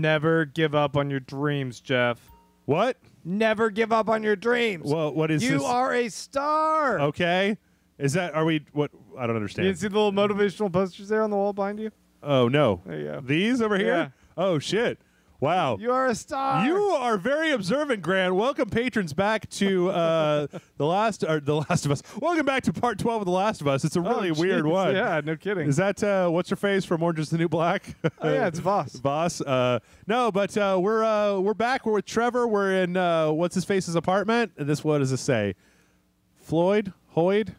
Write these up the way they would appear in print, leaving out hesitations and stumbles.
Never give up on your dreams, Jeff. What? Never give up on your dreams. Well, what is this? You are a star. Okay. Is that, are we, what? I don't understand. You see the little motivational posters there on the wall behind you? Oh, no. There you go. These over here? Yeah. Oh, shit. Wow. You are a star. You are very observant, Grant. Welcome, patrons, back to The Last of Us. Welcome back to part 12 of The Last of Us. It's a really weird one. Yeah, no kidding. Is that what's her face from Orange is the New Black? Oh yeah, it's Voss. Voss. No, but we're back. We're with Trevor. We're in what's his face's apartment. And this, what does this say? Floyd Hoyt.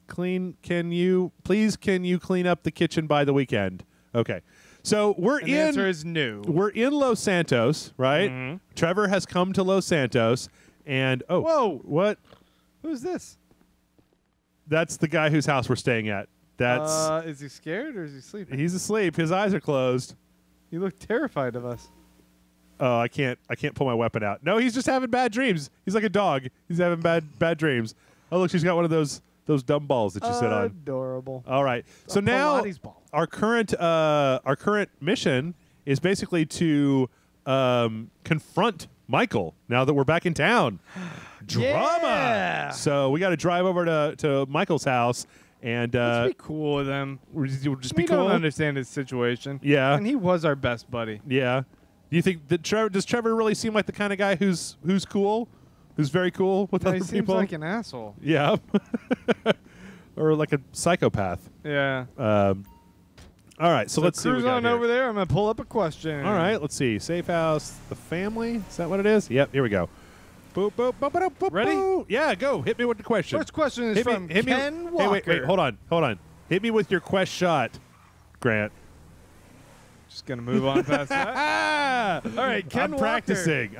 Can you clean up the kitchen by the weekend? Okay. So The answer is no. We're in Los Santos, right? Mm-hmm. Trevor has come to Los Santos, and Whoa! What? Who's this? That's the guy whose house we're staying at. That's Is he scared or is he sleeping? he's asleep. His eyes are closed. You look terrified of us. Oh, I can't pull my weapon out. No, he's just having bad dreams. He's like a dog. He's having bad dreams. Oh, look, she's got one of those dumb balls that you sit on. Adorable. All right. So now Pilates ball. our current mission is basically to confront Michael now that we're back in town. Drama. Yeah. So we got to drive over to Michael's house and Let's be cool with him. we'll just We be cool. don't understand his situation. Yeah. And he was our best buddy. Yeah. Do you think that does Trevor really seem like the kind of guy who's cool? Who's very cool with No, other he seems people? like an asshole. Yeah. Or like a psychopath. Yeah. All right, so let's see. Cruise what we got on here. over there. I'm gonna pull up a question. All right, let's see. Safe house, the family. Is that what it is? Yep. Here we go. Boop, boop, boop, boop, boop, Ready? boop. Yeah, go. Hit me with the question. First question is from Ken Walker. Hey, wait. Hold on. Hit me with your quest shot, Grant. Just gonna move on past that. All right, Ken I'm Walker. practicing.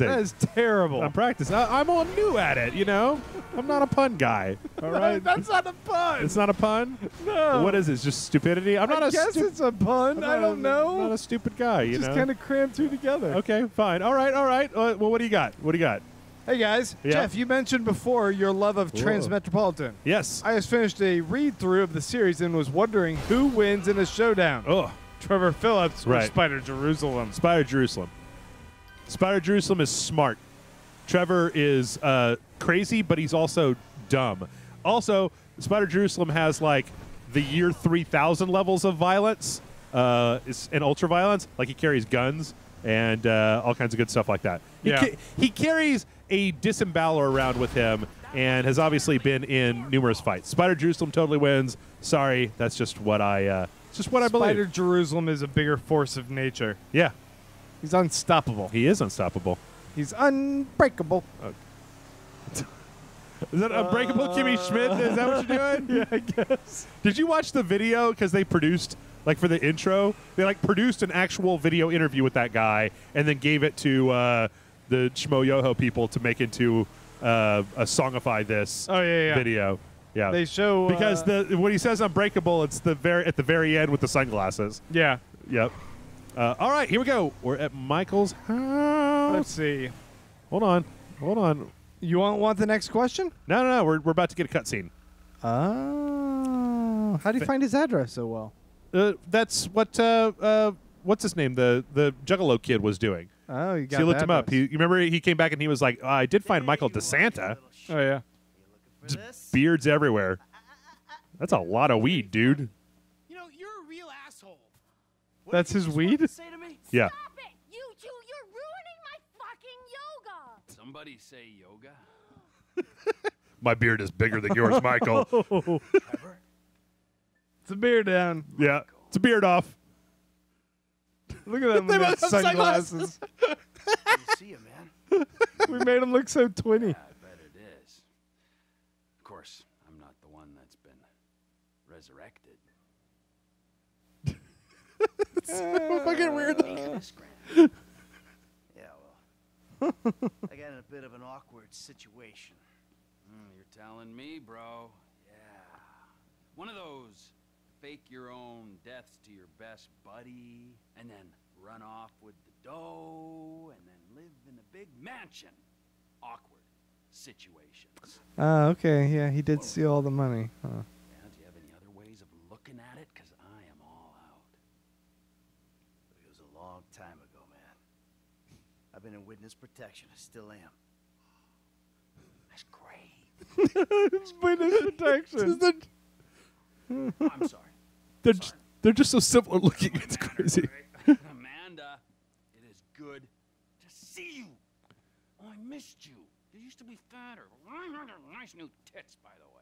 That is terrible. I'm practicing. I'm all new at it. You know. I'm not a pun guy. All right. That's not a pun. It's not a pun. No. What is it? It's just stupidity. I'm not I a guess it's a pun. I don't know. I'm not a stupid guy. You Just know. kind of crammed two together. Okay, fine. All right. Well, what do you got? Hey guys, Yeah. Jeff, you mentioned before your love of Whoa. Transmetropolitan. Yes. I just finished a read-through of the series and was wondering who wins in a showdown. Oh, Trevor Phillips or Right. Spider Jerusalem? Spider Jerusalem. Spider Jerusalem is smart. Trevor is crazy, but he's also dumb. Also, Spider Jerusalem has like the year 3000 levels of violence and ultra violence. Like he carries guns and all kinds of good stuff like that. He carries a disemboweler around with him and has obviously been in numerous fights. Spider Jerusalem totally wins. Sorry, that's just what I believe. Spider Jerusalem is a bigger force of nature. Yeah, He's unstoppable. he is unstoppable. He's unbreakable. Is that Unbreakable Kimmy Schmidt? Is that what you're doing? Yeah, I guess. Did you watch the video? Because they produced, like for the intro, they like produced an actual video interview with that guy and then gave it to the Shmo Yoho people to make into a Songify This video. Yeah. They show Because when he says Unbreakable, it's at the very end with the sunglasses. yeah. Yep. All right, here we go. We're at Michael's house. Let's see. Hold on. You want the next question? No. We're about to get a cutscene. Oh, how do you find his address so well? That's what what's his name? The Juggalo kid was doing. Oh, you got So he looked the him up. address. You remember he came back and he was like, I did find Michael DeSanta. Oh yeah. Just beards everywhere. That's a lot of weed, dude. You know, you're a real asshole. That's his weed? Say to me? Yeah. Stop it! You two, you're ruining my fucking yoga! Somebody say yoga. My beard is bigger than yours, Michael. Trevor? It's a beard down. Yeah. It's a beard off. Look at them They with both have sunglasses. Good to see you, man. We made him look so twinny. I bet it is. Of course, I'm not the one that's been resurrected. So fucking weird. This Grant. Yeah, well, I got in a bit of an awkward situation. You're telling me, bro. Yeah. One of those fake your own deaths to your best buddy, and then run off with the dough, and then live in a big mansion. Awkward situations. Okay. Yeah, he did steal all the money. Huh. Yeah, do you have any other ways of looking at it? Because I am all out. It was a long been in witness protection. I still am. That's great. It's witness protection. I'm sorry. They're just so simple looking. It's crazy. Amanda, it is good to see you. Oh, I missed you. You used to be fatter. Nice new tits, by the way.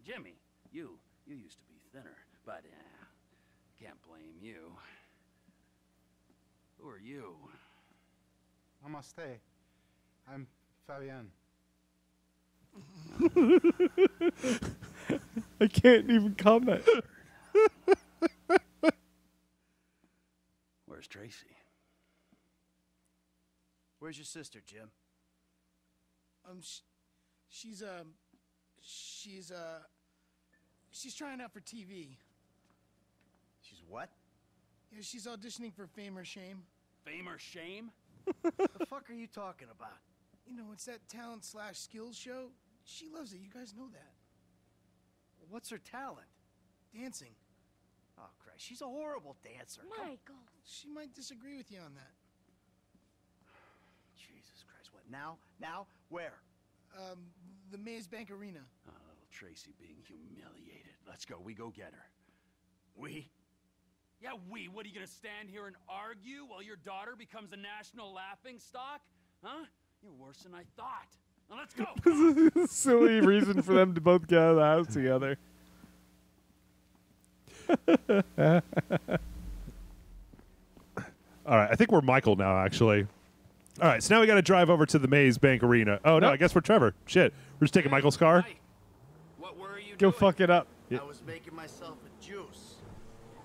Jimmy, you used to be thinner, but can't blame you. Who are you? Namaste. I'm Fabian. I can't even comment. Where's Tracy? Where's your sister, Jim? She's trying out for TV. She's what? Yeah, she's auditioning for Fame or Shame. Fame or shame? The fuck are you talking about? You know, it's that talent/skills show. She loves it. You guys know that. What's her talent? Dancing. Oh, Christ. She's a horrible dancer. Michael. She might disagree with you on that. Jesus Christ. What, now? Now? Where? The Maze Bank Arena. Oh, little Tracy being humiliated. Let's go. We go get her. We? Yeah, we. What, are you going to stand here and argue while your daughter becomes a national laughingstock? Huh? You're worse than I thought. Now let's go. This is a silly reason for them to both get out of the house together. All right, I think we're Michael now, actually. All right, so now we got to drive over to the Maze Bank Arena. Oh, no, Nope. I guess we're Trevor. Shit. We're just taking Michael's car. Hi. What were you Go doing? fuck it up. I was making myself a juice.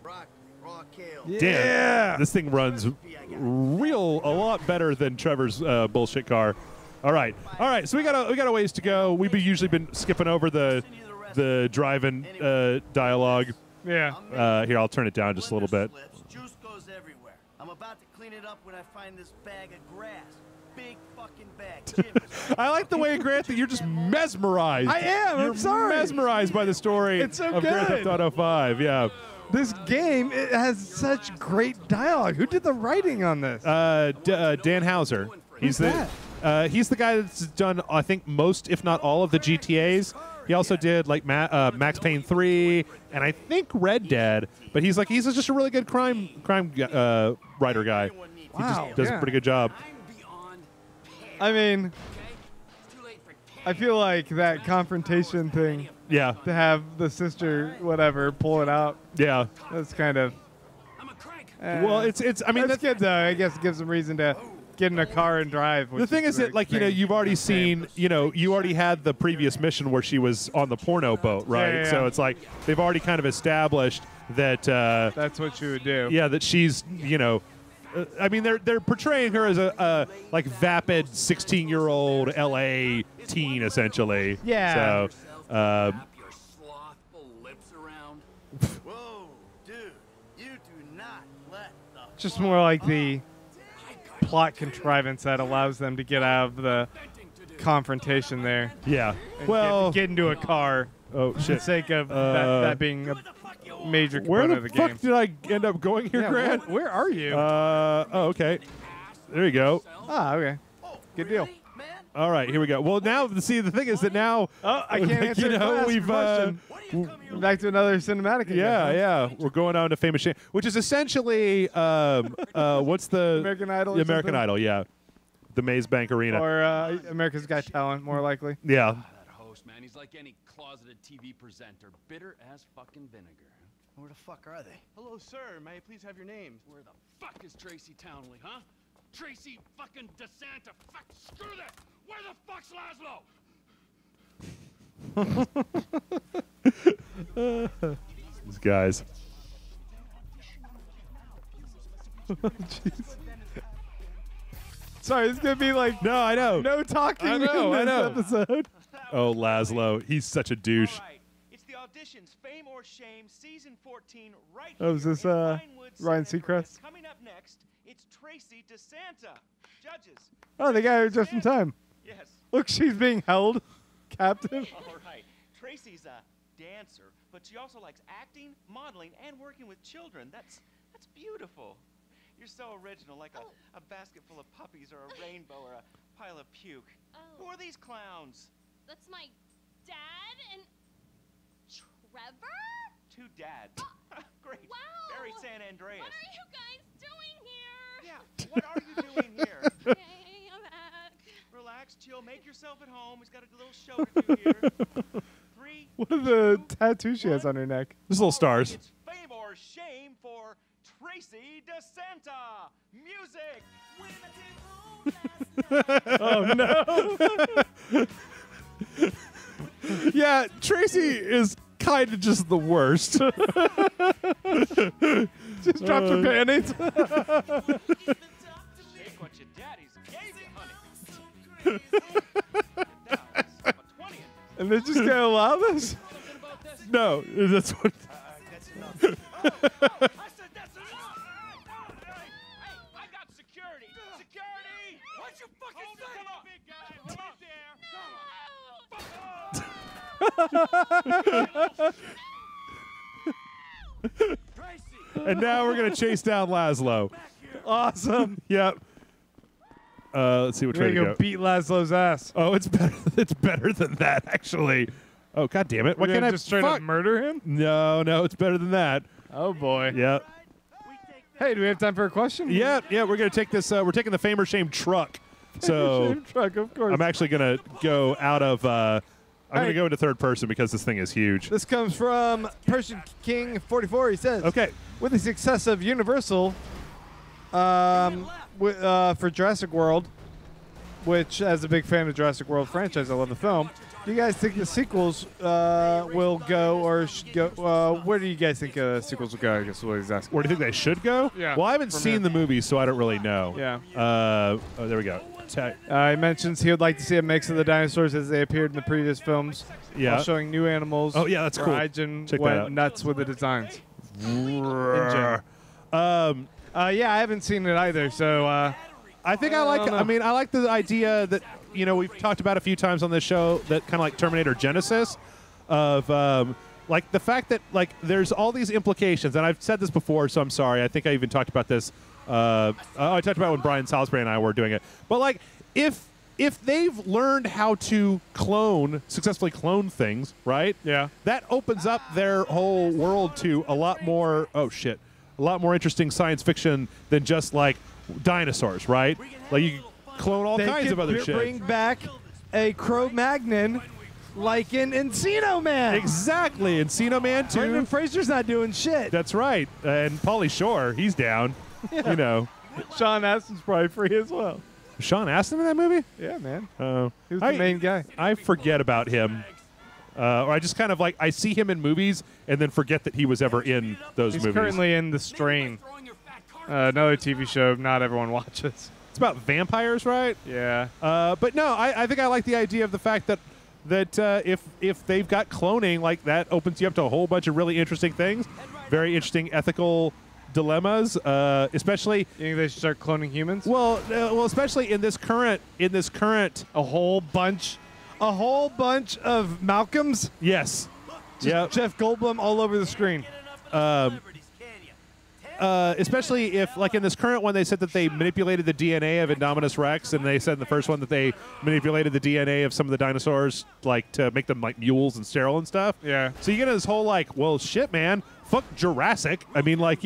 Broccoli, raw kale. Damn. This thing runs a lot better than Trevor's bullshit car. All right. All right, so we got a ways to go. We've usually been skipping over the driving dialogue. Yeah. Here, I'll turn it down just a little bit. Juice goes everywhere. I'm about to clean it up when I find this bag of grass. Big fucking bag. Jim, I like the way, Grant, that you're just mesmerized. I am. You're I'm sorry. mesmerized by the story It's so of Grand good. Theft Auto 5. Yeah. This game, it has such great dialogue. Who did the writing on this? Dan Houser. He's the guy that's done, I think, most, if not all, of the GTAs. He also did like Max Payne 3 and I think Red Dead. But he's just a really good crime writer guy. He Wow, does yeah. a pretty good job. I'm beyond paired, I mean, okay? It's too late for I feel like that confrontation thing, Yeah, to have the sister, whatever, pull it out, yeah. that's kind of... I'm a crank. Well, it's. I mean, that's good, though. I guess it gives them reason to get in a car and drive. the thing is that, like, you know, you've already seen, you know, you already had the previous mission where she was on the porno boat, right? yeah. So it's like they've already kind of established that. That's what she would do. Yeah, that she's, you know, I mean, they're portraying her as a like vapid 16-year-old LA teen, essentially. Yeah. So, Wrap your slothful lips around. whoa, dude. You do not let the Just more like the plot contrivance that allows them to get out of the confrontation there. yeah. And Well, get into a car oh for the shit. sake of that being a major Where component the of the fuck game. did I end up going here, Yeah, Grant? where are you? Oh, okay. There you go. Okay. Good deal. Really, man? All right, here we go. Well, now, see, the thing is that now, Oh, I can't like, answer you know, the we've, question. We're back to another cinematic again. yeah, huh? yeah, we're going on to Famous Shame, which is essentially, what's the American Idol or The American something? Idol, yeah, the Maze Bank Arena. Or America's Got Talent, more likely. Yeah, That host, man, he's like any closeted TV presenter, bitter as fucking vinegar. Where the fuck are they? Hello, sir. May I please have your name? Where the fuck is Tracy Townley, huh? Tracy fucking DeSanta. Fuck, screw that. Where the fuck's Laszlo? these guys. Sorry, it's gonna be like No, I know. no talking I know, in I this know. episode. Oh, Laszlo, he's such a douche. All right. It's the auditions, Fame or Shame, season 14, right Oh, is here this, in Vinewood, Ryan San Fran. Seacrest? Coming up next, it's Tracy DeSanta. Judges. Oh, they got her just in time. Yes. Look, she's being held captive. All right. Tracy's a dancer, but she also likes acting, modeling, and working with children. That's beautiful. You're so original, like a basket full of puppies or a rainbow or a pile of puke. Who are these clowns? That's my dad and Trevor? Two dads. Great. Wow. Very San Andreas. What are you guys doing here? Yeah, what are you doing here? Okay, I'm back. Relax, chill, make yourself at home. He's got a little show to do here. 3, What are the 2, tattoos she has 1. on her neck? There's little stars. It's fame or shame for Tracy DeSanta. Music. Oh no! Yeah, Tracy is kind of just the worst. Just dropped her panties. Take what your daddy's gave you, honey. And they just gonna allow this? No, that's what. That's enough. I said that's enough. Hey, I got security. Security. What'd you fucking say? Come on, big guy. Right there. Tracy. And now we're gonna chase down Laszlo. Awesome. Yep. Let's see which We're way to gonna go go. beat Laszlo's ass. Oh, it's better. It's better than that, actually. Oh, god damn it! Why We're can't gonna I just straight fuck? up murder him? No, it's better than that. Oh boy. Yep. Hey, do we have time for a question? Yeah. We're gonna take this. We're taking the Fame or Shame truck. So Shame truck, of course. I'm actually gonna go out of. I'm gonna right. go into third person because this thing is huge. This comes from Persian King 44. He says, Okay. with the success of Universal for Jurassic World, which, as a big fan of Jurassic World franchise, I love the film. Do you guys think the sequels will go or go? Where do you guys think sequels will go? I guess is what he's asking. Where do you think they should go? Yeah, Well, I haven't from seen here. the movie, so I don't really know. Yeah. Oh, there we go. He mentions he would like to see a mix of the dinosaurs as they appeared in the previous films, Yeah. while showing new animals. Oh, yeah, that's where cool. Ijin Check that went out. nuts with the designs. Yeah, Yeah, I haven't seen it either, so I think I like. don't know. I mean, I like the idea that we've talked about a few times on this show, that kind of like Terminator Genesis, of like the fact that like there's all these implications, and I've said this before, so I'm sorry. I think I even talked about this. I talked about it when Brian Salisbury and I were doing it, but like if they've learned how to successfully clone things, right? Yeah. That opens up their whole world to a lot more. Oh shit. A lot more interesting science fiction than just like dinosaurs, right? Like you can clone all They kinds could of other shit. bring back a Cro-Magnon like in Encino Man. Exactly, Encino Man 2. Brendan Fraser's not doing shit. That's right, and Pauly Shore, he's down. You know, Sean Astin's probably free as well. Sean Astin in that movie? Yeah, man. Oh, He was the main guy. I forget about him, or I just kind of like I see him in movies and then forget that he was ever in those He's movies. currently in The Strain, another TV show not everyone watches. It's about vampires, right? Yeah. But no, I think I like the idea of the fact that if they've got cloning, like that opens you up to a whole bunch of really interesting things, very interesting ethical dilemmas, especially. You think they should start cloning humans? Well, especially in this current. A whole bunch of Malcolms. Yes. Just Jeff Goldblum all over the screen. Especially if, like in this current one, they said that they manipulated the DNA of Indominus Rex, and they said in the first one that they manipulated the DNA of some of the dinosaurs, like to make them like mules and sterile and stuff. Yeah. So you get this whole like, well, shit, man, fuck Jurassic. I mean, like,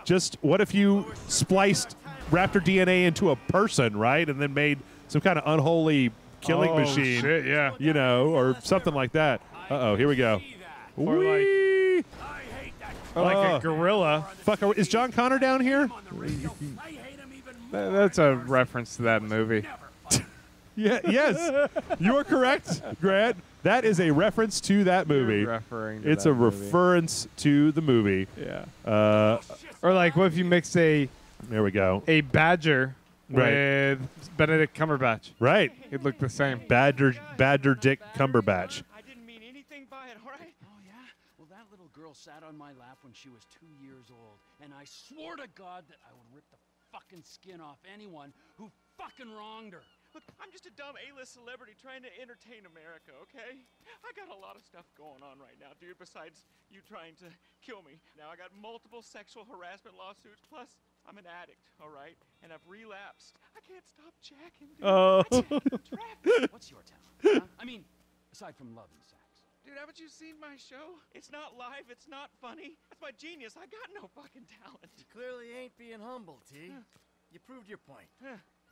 just what if you spliced raptor DNA into a person, right, and then made some kind of unholy killing machine, Shit, yeah. or something like that. Uh-oh, here we go. Or like- Whee! Or like a gorilla. Fuck, is John Connor down here? That's a reference to that movie. Yeah, yes. You are correct, Grant. That is a reference to that movie. You're referring to It's that a movie. reference to the movie. Yeah. Or like, what if you mix a badger Right. with Benedict Cumberbatch? Right. It'd look the same. Badger Dick Cumberbatch. I didn't mean anything by it, all right? Oh, yeah? Well, that little girl sat on my lap when she was 2 years old, and I swore to God that I would rip the fucking skin off anyone who fucking wronged her. Look, I'm just a dumb A-list celebrity trying to entertain America, okay? I got a lot of stuff going on right now, dude, besides you trying to kill me. Now I got multiple sexual harassment lawsuits, plus I'm an addict, all right? And I've relapsed. I can't stop jacking, dude. Oh. What's your talent? Huh? I mean, aside from love and sex. Dude, haven't you seen my show? It's not live, it's not funny. That's my genius. I got no fucking talent. You clearly ain't being humble, T. You proved your point.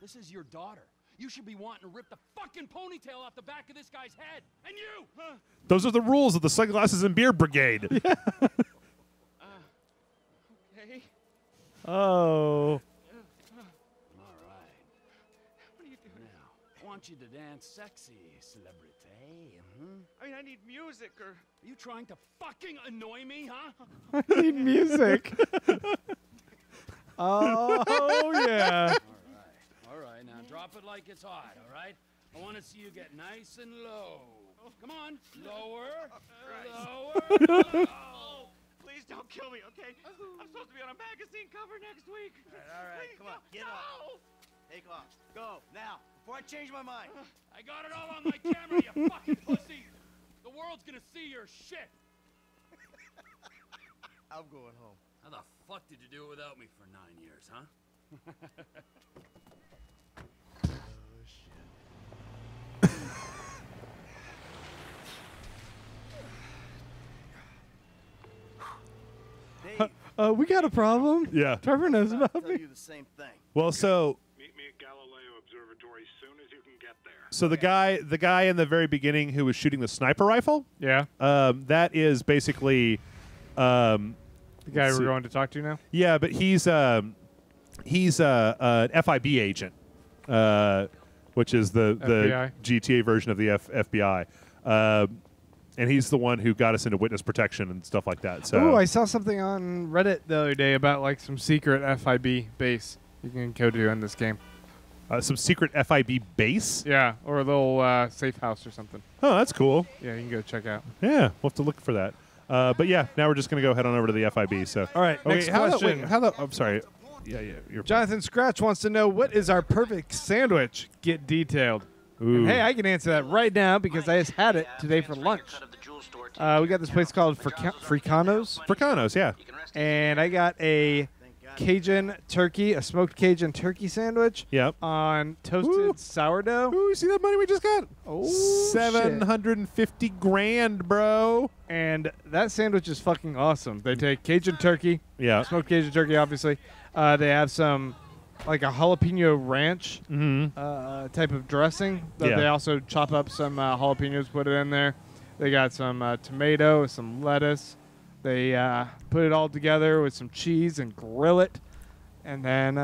This is your daughter. You should be wanting to rip the fucking ponytail off the back of this guy's head. And you! Those are the rules of the Sunglasses and Beer Brigade. Okay. Oh. All right. What are you doing? Now, I want you to dance sexy, celebrity. I mean, I need music or... Are you trying to fucking annoy me, huh? I need music. Oh, yeah. All right. Now drop it like it's hot, all right? I want to see you get nice and low. Come on. Lower. Lower. Oh, please don't kill me, okay? I'm supposed to be on a magazine cover next week. All right, Please come on, don't. get No. up. Take off. Go, now, before I change my mind. I got it all on my camera, you fucking pussy. The world's gonna see your shit. I'm going home. How the fuck did you do it without me for 9 years, huh? Dave, We got a problem. Yeah. Trevor knows I'll about tell me. you the same thing. Well, so Meet me at Galileo Observatory as soon as you can get there. so the guy in the very beginning who was shooting the sniper rifle, Yeah. that is basically, The guy let's we're see. going to talk to now. yeah, but he's an FIB agent, which is the FBI? GTA version of the FBI, and he's the one who got us into witness protection and stuff like that. So Oh, I saw something on Reddit the other day about like some secret FIB base you can go to in this game. some secret FIB base. Yeah, or a little safe house or something. Oh, that's cool. Yeah, you can go check out. Yeah, we'll have to look for that. But yeah, now we're just gonna go head on over to the FIB. So All right, okay, next how question. I'm sorry. Yeah, you're Jonathan Scratch wants to know what is our perfect sandwich? Get detailed. Ooh. And hey, I can answer that right now because I just had it today for lunch. We got this place called Fricanos, Fricanos, yeah. and I got a Cajun turkey, a smoked Cajun turkey sandwich Yep. on toasted Ooh. sourdough. Ooh, you see that money we just got? Oh, $750,000, bro. And that sandwich is fucking awesome. They take Cajun turkey, Yeah. smoked Cajun turkey, obviously. They have some, like a jalapeno ranch type of dressing. Yeah. They also chop up some jalapenos, put it in there. They got some tomato, some lettuce. They put it all together with some cheese and grill it. And then,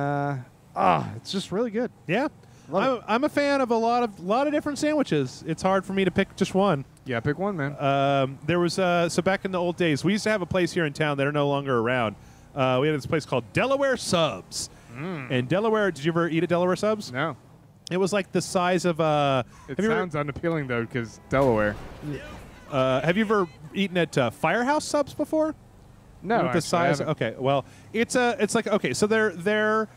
it's just really good. Yeah. Love it. I'm a fan of a lot of different sandwiches. It's hard for me to pick just one. Yeah, pick one, man. There was so back in the old days, we used to have a place here in town that are no longer around. We had this place called Delaware Subs. And Delaware, did you ever eat at Delaware Subs? No. It was like the size of It have you ever- sounds unappealing, though, because Delaware. have you ever eaten at Firehouse Subs before? No, With the actually, I size. haven't. Okay, well, it's like okay, so their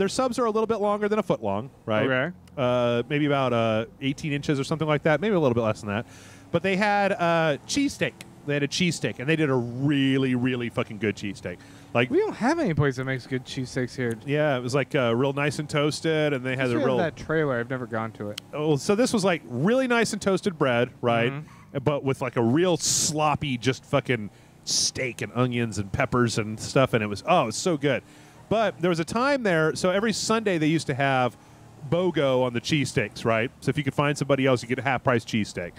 subs are a little bit longer than a foot long, right? Okay. Maybe about 18 inches or something like that, maybe a little bit less than that. But they had cheesesteak. They had a cheesesteak, and they did a really, really fucking good cheesesteak. Like, We don't have any place that makes good cheesesteaks here. yeah, it was like real nice and toasted, and they had We a have real. that trailer. I've never gone to it. Oh, so this was like really nice and toasted bread, right? But with like a real sloppy, just fucking steak and onions and peppers and stuff, and it was so good. But there was a time there, so every Sunday they used to have BOGO on the cheesesteaks, right? So if you could find somebody else, you get a half-price cheesesteak.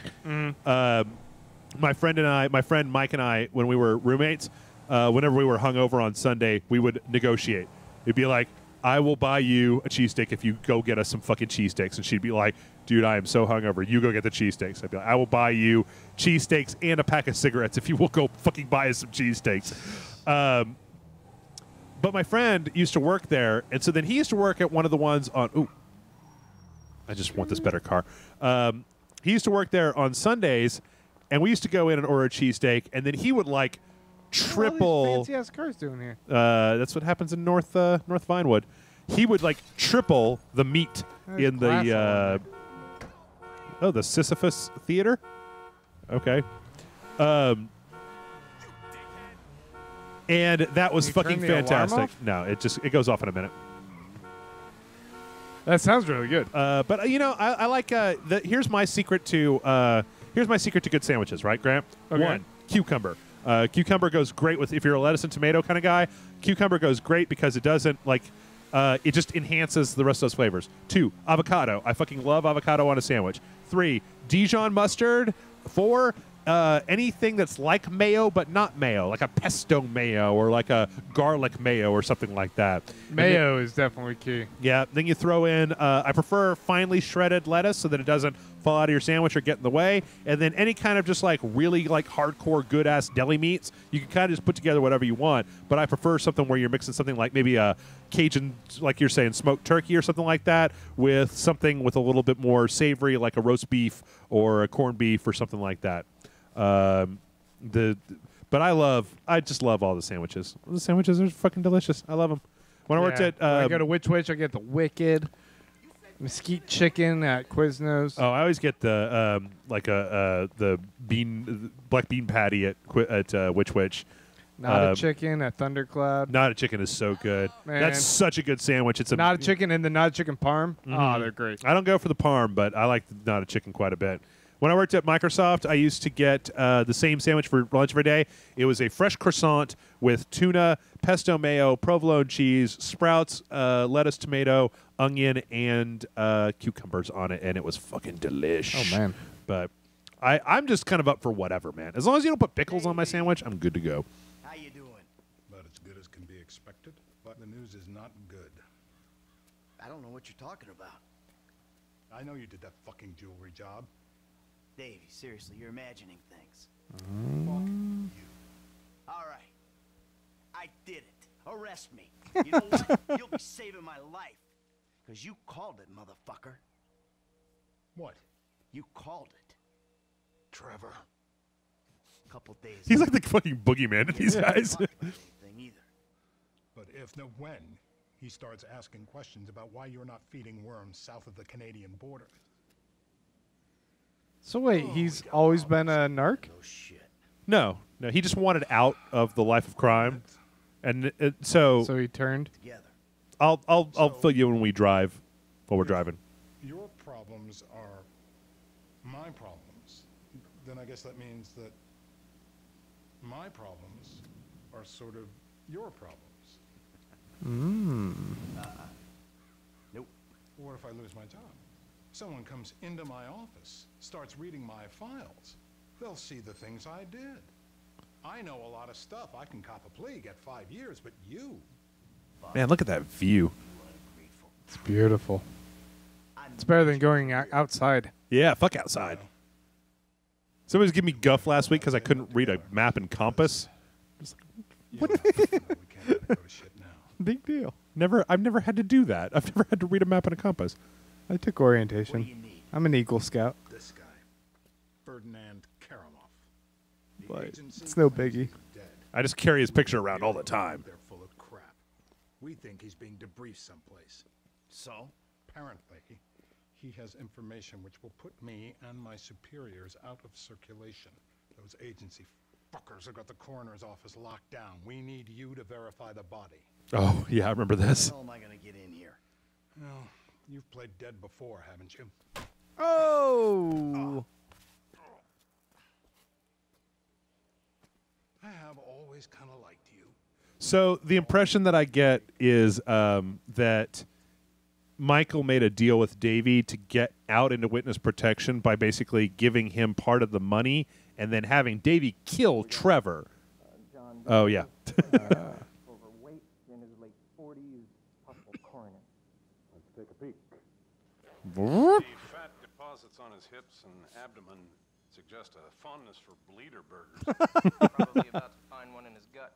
My friend Mike and I, when we were roommates, whenever we were hungover on Sunday, we would negotiate. It'd be like, I will buy you a cheesesteak if you go get us some fucking cheesesteaks. And she'd be like, dude, I am so hungover. You go get the cheesesteaks. I'd be like, I will buy you cheesesteaks and a pack of cigarettes if you will go fucking buy us some cheesesteaks. But my friend used to work there, and so then he used to work at one of the ones on. Ooh, I just want this better car. He used to work there on Sundays, and we used to go in and order a cheesesteak, and then he would like triple. Fancy ass cars doing here. That's what happens in North Vinewood. He would like triple the meat There's in glass all the Sisyphus Theater. Okay. And that was You fucking turn the alarm fantastic. off? No, it goes off in a minute. That sounds really good. But you know, I like. Here's my secret to good sandwiches, right, Grant? Okay. One, cucumber. Cucumber goes great with if you're a lettuce and tomato kind of guy. Cucumber goes great because it doesn't like. It just enhances the rest of those flavors. 2, avocado. I fucking love avocado on a sandwich. 3, Dijon mustard. 4, anything that's like mayo but not mayo, like a pesto mayo or like a garlic mayo or something like that. Mayo is definitely key. Yeah. Then you throw in. I prefer finely shredded lettuce so that it doesn't fall out of your sandwich or get in the way. And then any kind of just like really like hardcore good ass deli meats, you can kind of just put together whatever you want. But I prefer something where you're mixing something like maybe a Cajun, like you're saying, smoked turkey or something like that, with something with a little bit more savory, like a roast beef or a corned beef or something like that. But I just love all the sandwiches. The sandwiches are fucking delicious. I love them. When I worked at, when I go to Which, I get the Wicked mesquite chicken at Quiznos. I always get the the black bean patty at Which. Not a chicken at Thundercloud. Not a chicken is so good. Man. That's such a good sandwich. It's Not a chicken and the not a chicken parm. Oh, they're great. I don't go for the parm, but I like the not a chicken quite a bit. When I worked at Microsoft, I used to get the same sandwich for lunch every day. It was a fresh croissant with tuna, pesto mayo, provolone cheese, sprouts, lettuce, tomato, onion, and cucumbers on it, and it was fucking delish. Oh, man. But I'm just kind of up for whatever, man. As long as you don't put pickles on my sandwich, I'm good to go. How you doing? About as good as can be expected, but the news is not good. I don't know what you're talking about. I know you did that fucking jewelry job. Davey, seriously, you're imagining things. Fuck you. All right. I did it. Arrest me. You know what? You'll be saving my life. Because you called it, motherfucker. What? You called it. Trevor. A couple days He's ago. like the fucking boogeyman to these guys. Talk about anything either. But if no when he starts asking questions about why you're not feeding worms south of the Canadian border. So wait, he's always been a narc? No shit. No, he just wanted out of the life of crime, and so So he turned? Together. I'll fill you when we drive, while we're driving. Your problems are my problems. Then I guess that means that my problems are sort of your problems. Nope. Or if I lose my job, someone comes into my office, starts reading my files, they'll see the things I did. I know a lot of stuff. I can cop a plea, get 5 years, but you... Man, look at that view. It's beautiful. It's better than going outside. Yeah, fuck outside. Somebody was giving me guff last week because I couldn't read a map and compass. What? We can't let it go to shit now. Big deal. I've never had to do that. I've never had to read a map and a compass. I took What do orientation. you need? I'm an Eagle Scout. This guy, Ferdinand Karamov. The But agency it's no claims biggie. he's dead. I just carry his picture around all the time. They're full of crap. We think he's being debriefed someplace. So? Apparently, he has information which will put me and my superiors out of circulation. Those agency fuckers have got the coroner's office locked down. We need you to verify the body. Oh, yeah, I remember this. How am I gonna get in here? Well, you've played dead before, haven't you? Oh! I have always kind of liked you. So the impression that I get is that Michael made a deal with Davey to get out into witness protection by basically giving him part of the money and then having Davey kill Trevor. Oh, yeah. Overweight, in his late 40s, possible coroner. Let's take a peek. Whoop. The fat deposits on his hips and abdomen suggest a fondness for bleeder burgers. Probably about to find one in his gut,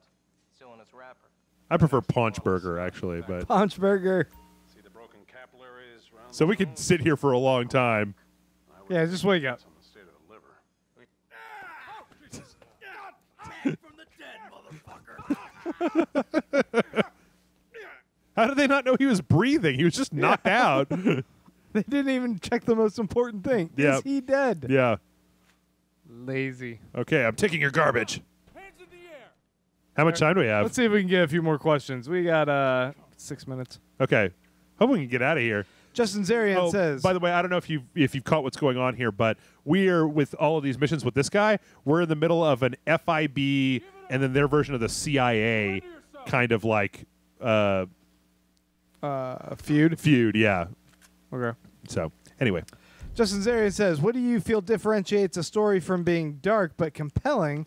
still in its wrapper. I prefer Paunch Burger, actually, but Punch Burger. See the broken capillaries around so the we could bones? sit here for a long time. I would Yeah, just wake up. on the state of the liver. From the dead, motherfucker! How did they not know he was breathing? He was just knocked out. They didn't even check the most important thing. Yeah. Is he dead? Yeah. Lazy. Okay, I'm taking your garbage. Hands in the air. How much time do we have? Let's see if we can get a few more questions. We got 6 minutes. Okay. Hope we can get out of here. Justin Zarian says. By the way, I don't know if you've caught what's going on here, but we're with all of these missions with this guy. We're in the middle of an FIB and then their version of the CIA kind of like feud. Feud, yeah. Okay. So anyway, Justin Zarian says, "What do you feel differentiates a story from being dark but compelling?"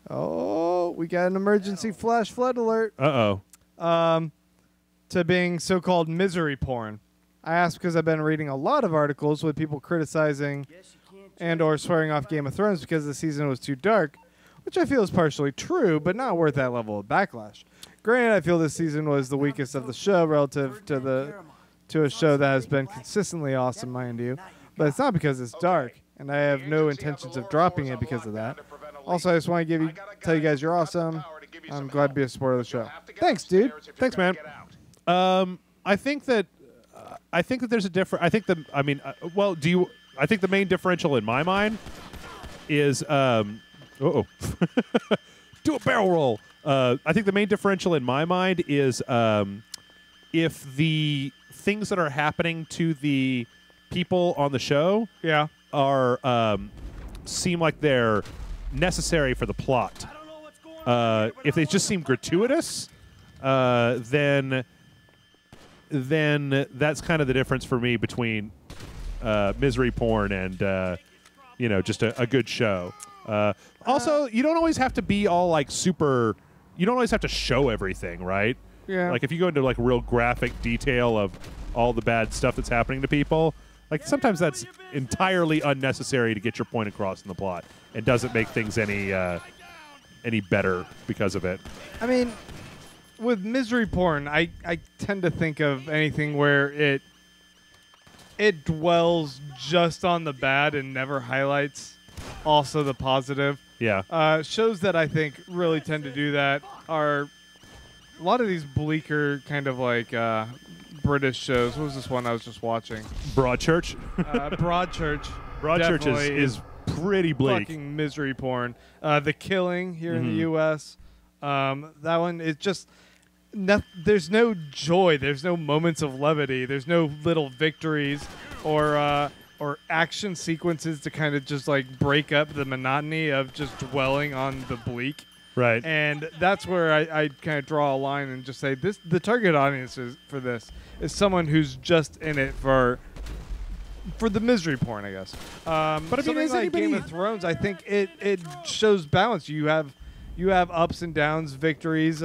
Oh, we got an emergency flash flood alert. To being so-called misery porn. I ask because I've been reading a lot of articles with people criticizing and or swearing off Game of Thrones because the season was too dark, which I feel is partially true, but not worth that level of backlash. Granted, I feel this season was the weakest of the show relative to a show that has been consistently awesome, mind you, but it's not because it's dark, and I have no intentions of dropping it because of that. Also, I just want to tell you guys you're awesome. I'm glad to be a supporter of the show. Thanks, dude. Thanks, man. I think that there's a different. I think the main differential in my mind is do a barrel roll. I think the main differential in my mind is if the things that are happening to the people on the show are seem like they're necessary for the plot. If they just seem gratuitous, then that's kind of the difference for me between misery porn and just a good show. Also, you don't always have to be all like super. You don't always have to show everything, right? Yeah. Like if you go into like real graphic detail of all the bad stuff that's happening to people, like sometimes that's entirely unnecessary to get your point across in the plot and doesn't make things any better because of it. I mean, with misery porn, I tend to think of anything where it dwells just on the bad and never highlights also the positive. Yeah. Shows that I think really tend to do that are a lot of these bleaker kind of like British shows. What was this one I was just watching? Broadchurch? Broadchurch. Broadchurch is pretty bleak. Fucking misery porn. The Killing here in the U.S. That one is just... there's no joy. There's no moments of levity. There's no little victories or action sequences to kind of just like break up the monotony of just dwelling on the bleak. Right. And that's where I kind of draw a line and just say the target audience for this is someone who's just in it for the misery porn, I guess. But I mean, something like Game of Thrones, I think it shows balance. You have ups and downs, victories,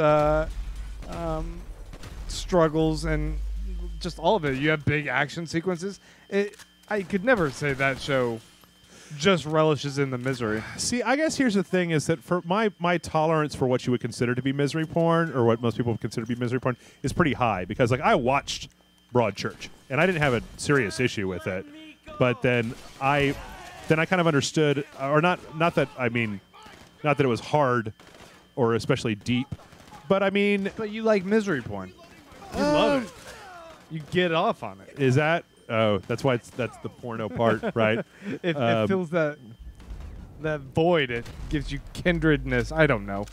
struggles, and just all of it. You have big action sequences. I could never say that show just relishes in the misery. See, I guess here's the thing is that for my tolerance for what you would consider to be misery porn or what most people would consider to be misery porn is pretty high because like I watched Broadchurch and I didn't have a serious issue with it. But then I kind of understood or not that it was hard or especially deep. But I mean, but you like misery porn. You love it. You get off on it. Is that? Oh, that's why that's the porno part, right? It fills that void. It gives you kindredness. I don't know.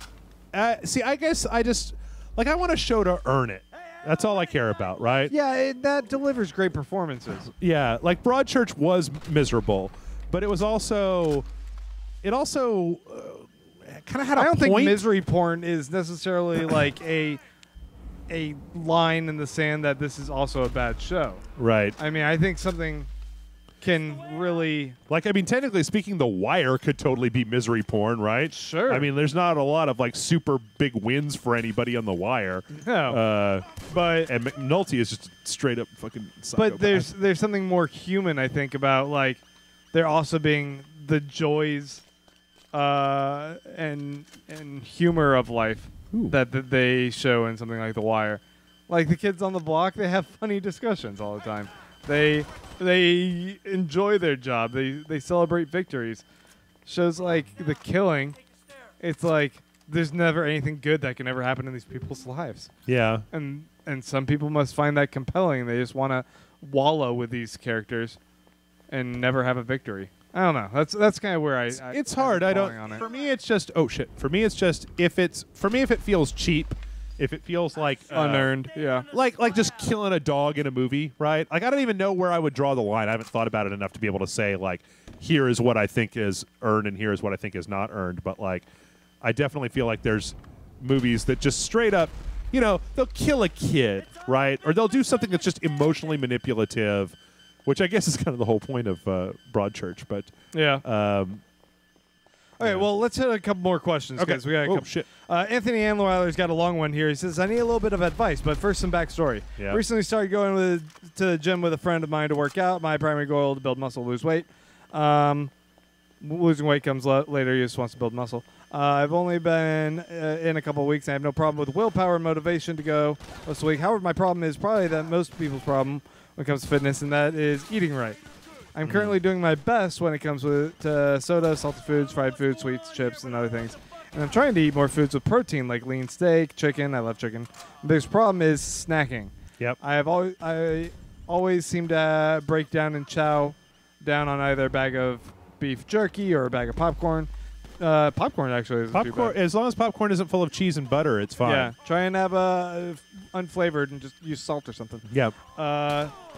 See, I guess I just like I want a show to earn it. That's all I care about, right? Yeah, that delivers great performances. Yeah, like Broadchurch was miserable, but it also kind of had a point. I don't think misery porn is necessarily like a line in the sand that this is also a bad show. Right. I mean, I think something can really... Like, I mean, technically speaking, The Wire could totally be misery porn, right? Sure. I mean, there's not a lot of, like, super big wins for anybody on The Wire. No. And McNulty is just straight up fucking psychopath. But there's something more human, I think, about, like, there also being the joys and humor of life. That they show in something like The Wire. Like the kids on the block, they have funny discussions all the time. They enjoy their job. They celebrate victories. Shows like The Killing, it's like there's never anything good that can ever happen in these people's lives. Yeah. And some people must find that compelling. They just want to wallow with these characters and never have a victory. I don't know. That's kind of where It's hard. I don't. on it. For me, it's just. Oh shit. For me, it's just if it feels cheap, if it feels like unearned. Yeah. Like just killing a dog in a movie, right? Like I don't even know where I would draw the line. I haven't thought about it enough to be able to say like, here is what I think is earned and here is what I think is not earned. But like, I definitely feel like there's movies that just straight up, you know, they'll kill a kid, right? Or they'll do something that's just emotionally manipulative, which I guess is kind of the whole point of Broadchurch. But yeah. Okay, well, let's hit a couple more questions. Okay. We got a couple. Shit. Anthony Anweiler's got a long one here. He says, I need a little bit of advice, but first some backstory. Yeah. Recently started going to the gym with a friend of mine to work out. My primary goal to build muscle, lose weight. Losing weight comes later. He just wants to build muscle. I've only been in a couple of weeks. I have no problem with willpower and motivation to go once a week. However, my problem is probably that most people's problem when it comes to fitness, and that is eating right. I'm currently doing my best when it comes to soda, salted foods, fried foods, sweets, chips, and other things. And I'm trying to eat more foods with protein, like lean steak, chicken. I love chicken. The biggest problem is snacking. Yep. I always seem to break down and chow down on either a bag of beef jerky or a bag of popcorn. Popcorn actually isn't too bad. As long as popcorn isn't full of cheese and butter, it's fine. Yeah, try and have unflavored and just use salt or something. Yeah.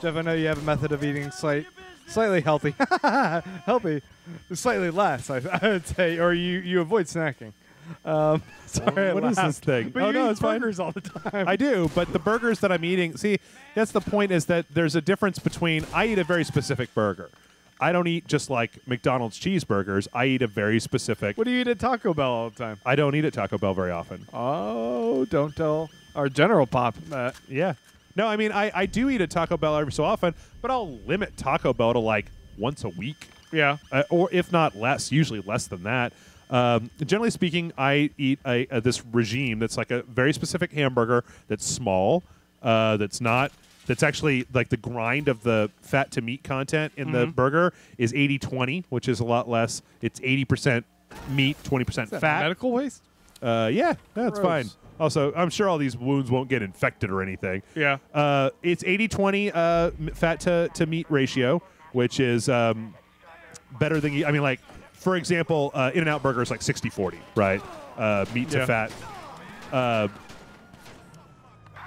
Jeff, I know you have a method of eating slightly healthy, slightly less, I would say, or you avoid snacking. Sorry, what is this thing? But you eat burgers all the time. I do, but the burgers that I'm eating, see, that's the point, is that there's a difference between, I eat a very specific burger. I don't eat just like McDonald's cheeseburgers. I eat a very specific. What do you eat at Taco Bell all the time? I don't eat at Taco Bell very often. Oh, don't tell our General Pop. Yeah. No, I mean, I do eat at Taco Bell every so often, but I'll limit Taco Bell to like once a week. Yeah. Or if not less, usually less than that. Generally speaking, I eat this regime that's like a very specific hamburger that's small, that's actually like the grind of the fat to meat content in the burger is 80-20, which is a lot less. It's 80% meat, 20% fat. Medical waste? Yeah, that's Gross. fine. Also, I'm sure all these wounds won't get infected or anything. Yeah. It's 80-20 fat to meat ratio, which is better than, I mean, like, for example, In-N-Out Burger is like 60-40, right? Meat to fat.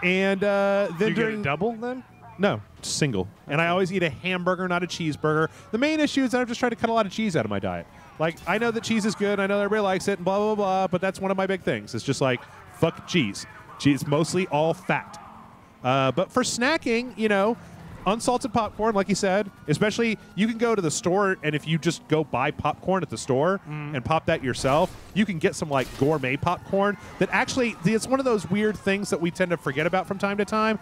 And then Do you get a double then? No, just single. And I always eat a hamburger, not a cheeseburger. The main issue is that I've just tried to cut a lot of cheese out of my diet. Like, I know that cheese is good. I know that everybody likes it and blah, blah, blah, but that's one of my big things. It's just like, fuck cheese. Cheese is mostly all fat. But for snacking, you know, unsalted popcorn, like you said, especially you can go to the store, and if you just go buy popcorn at the store and pop that yourself, you can get some like gourmet popcorn that actually, it's one of those weird things that we tend to forget about from time to time.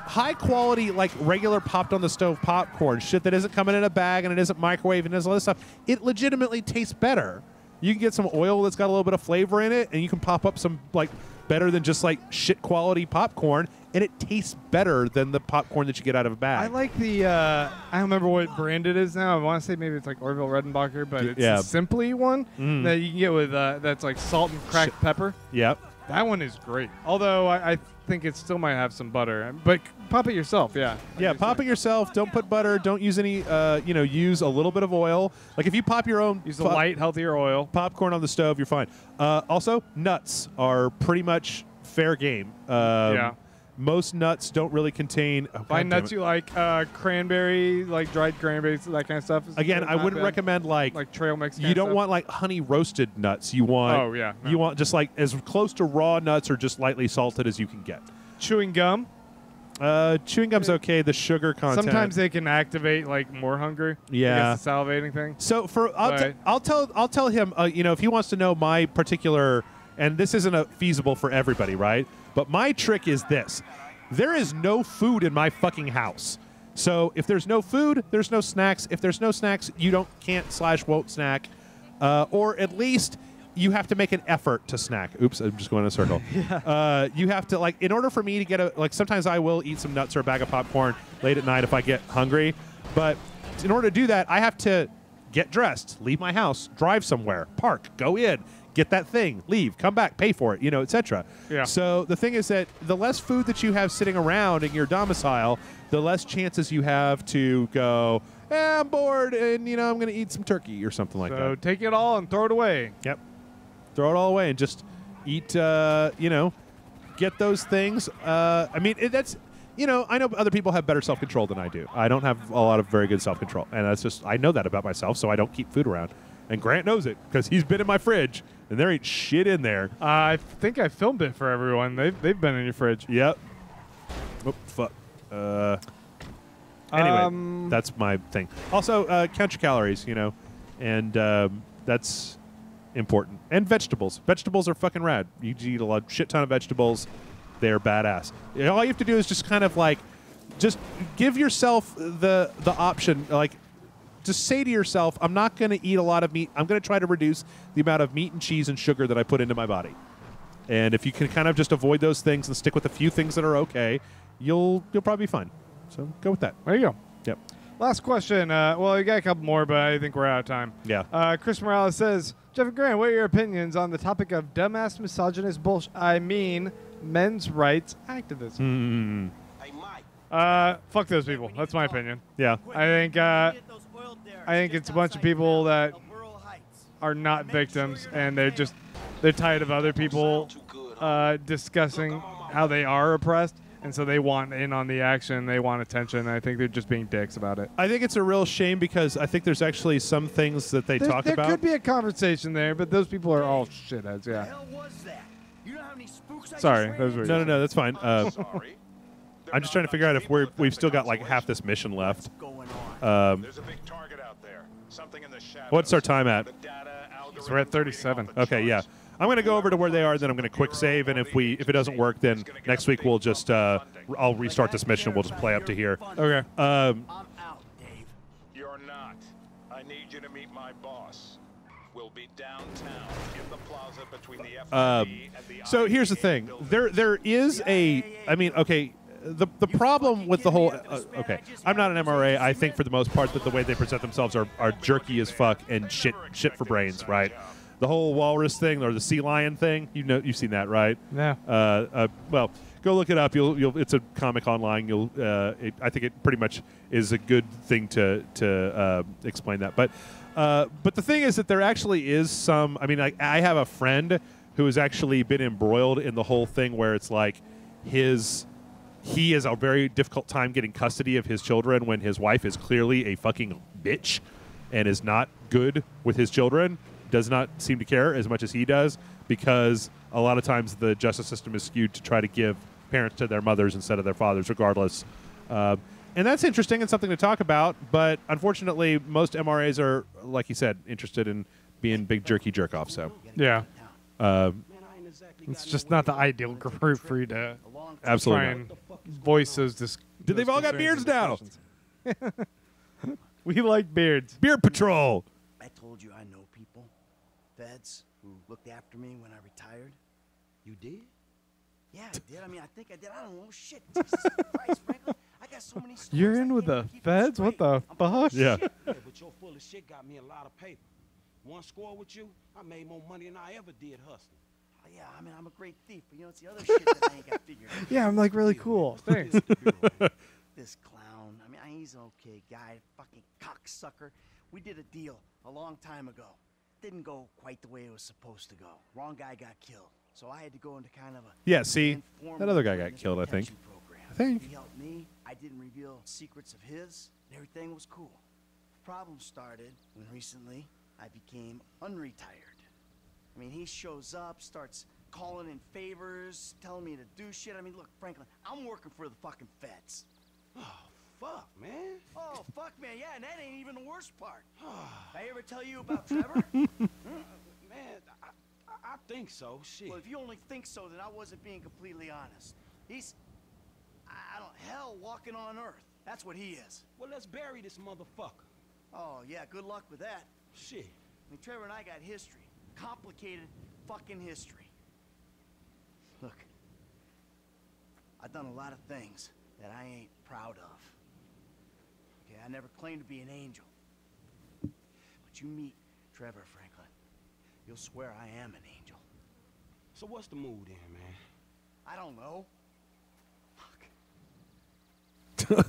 High quality, like regular popped on the stove popcorn, shit that isn't coming in a bag and it isn't microwave and does all this stuff, it legitimately tastes better. You can get some oil that's got a little bit of flavor in it, and you can pop up some like better than just like shit quality popcorn, and it tastes better than the popcorn that you get out of a bag. I like the, I don't remember what brand it is now. I want to say maybe it's like Orville Redenbacher, but it's the Simply one that you can get with, that's like salt and cracked pepper. Yep. That one is great. Although I think it still might have some butter. But pop it yourself, yeah. Yeah, pop it yourself. Don't put butter. Don't use any, use a little bit of oil. Like if you pop your own... Use a light, healthier oil. Popcorn on the stove, you're fine. Also, nuts are pretty much fair game. Yeah. Most nuts don't really contain... Find nuts you like, cranberry, like dried cranberries, that kind of stuff. Again, I wouldn't recommend like trail mix. You don't want like honey roasted nuts. You want you want just like as close to raw nuts or just lightly salted as you can get. Chewing gum. Chewing gum's okay. The sugar content. Sometimes they can activate like more hunger. Yeah, I guess the salivating thing. So I'll tell him. If he wants to know my particular, and this isn't feasible for everybody, right? But my trick is this. There is no food in my fucking house. So if there's no food, there's no snacks. If there's no snacks, you can't/won't snack. Or at least you have to make an effort to snack. Oops, I'm just going in a circle. You have to, like, in order for me to get sometimes I will eat some nuts or a bag of popcorn late at night if I get hungry. But in order to do that, I have to get dressed, leave my house, drive somewhere, park, go in, get that thing, leave, come back, pay for it, etc. Yeah. So the thing is that the less food that you have sitting around in your domicile, the less chances you have to go, I'm bored, and I'm going to eat some turkey or something like So that. take it all and throw it away. Yep. Throw it all away and just eat. Get those things. I mean, that's. I know other people have better self-control than I do. I don't have a lot of very good self-control, and that's just I know that about myself, so I don't keep food around. And Grant knows it because he's been in my fridge, and there ain't shit in there. I think I filmed it for everyone. They've been in your fridge. Yep. Oh fuck. Anyway, that's my thing. Also, count your calories, and that's important. And vegetables. Vegetables are fucking rad. You eat a shit ton of vegetables. They're badass. All you have to do is just kind of just give yourself the option. Just say to yourself, I'm not going to eat a lot of meat. I'm going to try to reduce the amount of meat and cheese and sugar that I put into my body. And if you can kind of just avoid those things and stick with a few things that are okay, you'll probably be fine. So go with that. There you go. Yep. Last question. Well, we got a couple more, but I think we're out of time. Yeah. Chris Morales says, Jeff and Grant, what are your opinions on the topic of dumbass misogynist bullshit? I mean, men's rights activism. Fuck those people. That's my opinion. Yeah. I think it's a bunch of people that are not victims, and they're tired of other people discussing how they are oppressed, and so they want in on the action. They want attention. I think they're just being dicks about it. I think it's a real shame because I think there's actually some things that they talk about. There could be a conversation there, but those people are all shitheads. Yeah. Sorry, those were No, that's fine. I'm just trying to figure out if we've still got half this mission left. There's a big target out there. Something in the shadows. What's our time at? So we're at 37. Okay, yeah. I'm going to go over to where they are, then I'm going to quick save, and if it doesn't work, then next week we'll just I'll restart this mission. We'll just play up to here. Okay. I'm out, Dave. You're not. I need you to meet my boss. We'll be downtown in the plaza between the FRB and the So here's the thing. There is the problem with the whole I'm not an MRA. I think for the most part that the way they present themselves are jerky as fuck and shit for brains, right? The whole walrus thing or the sea lion thing, you've seen that, right? Yeah. Well, go look it up. It's a comic online. I think it pretty much is a good thing to explain that. But the thing is that there actually is some. I mean, I have a friend who has actually been embroiled in the whole thing where it's like he has a very difficult time getting custody of his children when his wife is clearly a fucking bitch and is not good with his children, does not seem to care as much as he does, because a lot of times the justice system is skewed to try to give parents to their mothers instead of their fathers, regardless. And that's interesting and something to talk about, but unfortunately most MRAs are, like you said, interested in being big jerky jerk-off. So yeah. It's just not the ideal group for you to absolutely try and voice those Dude, they've all got beards now. We like beards. Beard Patrol. I told you I know people, feds, who looked after me when I retired. You did? Yeah, I did. I mean, I think I did. I don't know. Shit. Jesus Christ, Franklin. I got so many stories. You're in with the feds? What the fuck? Yeah. But your full of shit got me a lot of paper. One score with you, I made more money than I ever did hustling. Oh, yeah, I mean, I'm a great thief, but it's the other shit that I ain't got figured out. Yeah, I'm really cool. Thanks. This clown, I mean, he's an okay guy, fucking cocksucker. We did a deal a long time ago. Didn't go quite the way it was supposed to go. Wrong guy got killed. So I had to go into kind of a... Yeah, see? That other guy got killed, I think. He helped me. I didn't reveal secrets of his. Everything was cool. Problem started when recently I became unretired. I mean, he shows up, starts calling in favors, telling me to do shit. I mean, look, Franklin, I'm working for the fucking feds. Oh, fuck, man. Oh, fuck, man, yeah, and that ain't even the worst part. Did I ever tell you about Trevor? Man, I think so, shit. Well, if you only think so, then I wasn't being completely honest. He's, hell walking on earth. That's what he is. Well, let's bury this motherfucker. Oh, yeah, good luck with that. Shit. I mean, Trevor and I got history. Complicated fucking history. Look, I've done a lot of things that I ain't proud of. Okay, I never claimed to be an angel. But you meet Trevor, Franklin, you'll swear I am an angel. So what's the mood then, man? I don't know.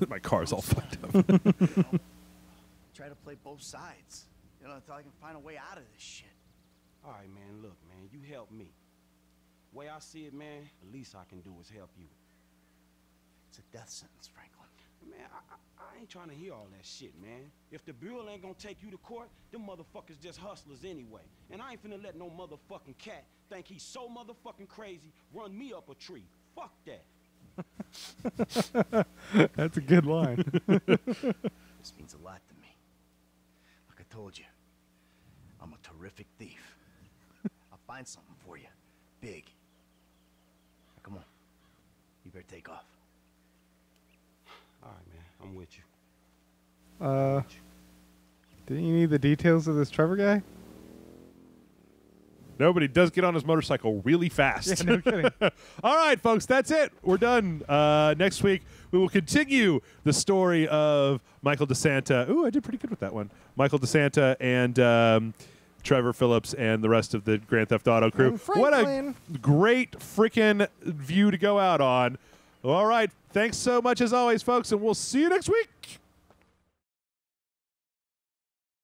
My car's all fucked up. try to play both sides. You know, until I can find a way out of this shit. All right, man, look, man, you help me. Way I see it, man, the least I can do is help you. It's a death sentence, Franklin. Man, I ain't trying to hear all that shit, man. If the Bureau ain't gonna take you to court, them motherfuckers just hustlers anyway. And I ain't finna let no motherfucking cat think he's so motherfucking crazy, run me up a tree. Fuck that. That's a good line. This means a lot to me. Like I told you, I'm a terrific thief. I'll find something for you. Big. Now, come on. You better take off. All right, man. I'm with you. Do you need the details of this Trevor guy? No, but he does get on his motorcycle really fast. Yeah, no kidding. All right, folks, that's it. We're done. Next week, we will continue the story of Michael DeSanta. Ooh, I did pretty good with that one. Michael DeSanta and Trevor Phillips and the rest of the Grand Theft Auto crew. What a great freaking view to go out on. All right. Thanks so much as always, folks, and we'll see you next week.